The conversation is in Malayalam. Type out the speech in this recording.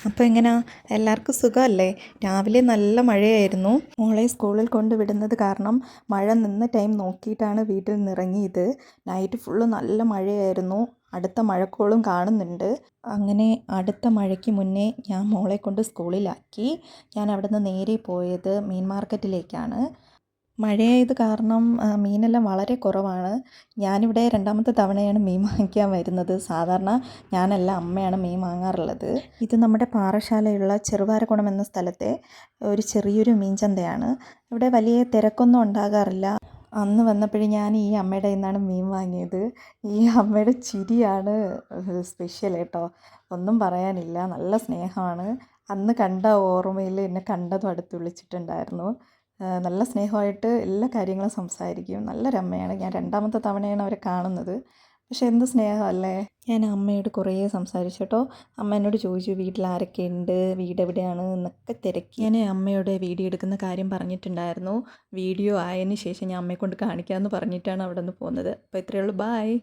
അപ്പോൾ എങ്ങനെയാ എല്ലാവർക്കും സുഖമല്ലേ? രാവിലെ നല്ല മഴയായിരുന്നു. മോളെ സ്കൂളിൽ കൊണ്ടുവിടുന്നത് കാരണം മഴ നിന്ന ടൈം നോക്കിയിട്ടാണ് വീട്ടിൽ നിന്ന് ഇറങ്ങിയത്. നൈറ്റ് ഫുള്ള് നല്ല മഴയായിരുന്നു. അടുത്ത മഴക്കോളും കാണുന്നുണ്ട്. അങ്ങനെ അടുത്ത മഴയ്ക്ക് മുന്നേ ഞാൻ മോളെ കൊണ്ട് സ്കൂളിലാക്കി. ഞാൻ അവിടെ നിന്ന് നേരെ പോയത് മീൻ മാർക്കറ്റിലേക്കാണ്. മഴയായത് കാരണം മീനെല്ലാം വളരെ കുറവാണ്. ഞാനിവിടെ രണ്ടാമത്തെ തവണയാണ് മീൻ വാങ്ങിക്കാൻ വരുന്നത്. സാധാരണ ഞാനല്ല, അമ്മയാണ് മീൻ വാങ്ങാറുള്ളത്. ഇത് നമ്മുടെ പാറശാലയുള്ള ചെറുവാരക്കുളം എന്ന സ്ഥലത്തെ ഒരു ചെറിയൊരു മീൻ ചന്തയാണ്. ഇവിടെ വലിയ തിരക്കൊന്നും ഉണ്ടാകാറില്ല. അന്ന് വന്നപ്പോഴും ഞാൻ ഈ അമ്മയുടെ കയ്യിൽ നിന്നാണ് മീൻ വാങ്ങിയത്. ഈ അമ്മയുടെ ചിരിയാണ് സ്പെഷ്യൽ കേട്ടോ, ഒന്നും പറയാനില്ല. നല്ല സ്നേഹമാണ്. അന്ന് കണ്ട ഓർമ്മയിൽ എന്നെ കണ്ടതും അടുത്ത് വിളിച്ചിട്ടുണ്ടായിരുന്നു. നല്ല സ്നേഹമായിട്ട് എല്ലാ കാര്യങ്ങളും സംസാരിക്കും. നല്ലൊരമ്മയാണ്. ഞാൻ രണ്ടാമത്തെ തവണയാണ് അവരെ കാണുന്നത്. പക്ഷെ എന്ത് സ്നേഹമല്ലേ. ഞാൻ അമ്മയോട് കുറേ സംസാരിച്ചു കേട്ടോ. അമ്മ എന്നോട് ചോദിച്ചു വീട്ടിൽ ആരൊക്കെയുണ്ട്, വീട് എവിടെയാണ് എന്നൊക്കെ തിരക്കി. ഞാൻ അമ്മയോട് വീഡിയോ എടുക്കുന്ന കാര്യം പറഞ്ഞിട്ടുണ്ടായിരുന്നു. വീഡിയോ ആയതിന് ശേഷം ഞാൻ അമ്മയെ കൊണ്ട് കാണിക്കാമെന്ന് പറഞ്ഞിട്ടാണ് അവിടെ നിന്ന് പോകുന്നത്. അപ്പോൾ ഇത്രയേ ഉള്ളൂ. ബായ്.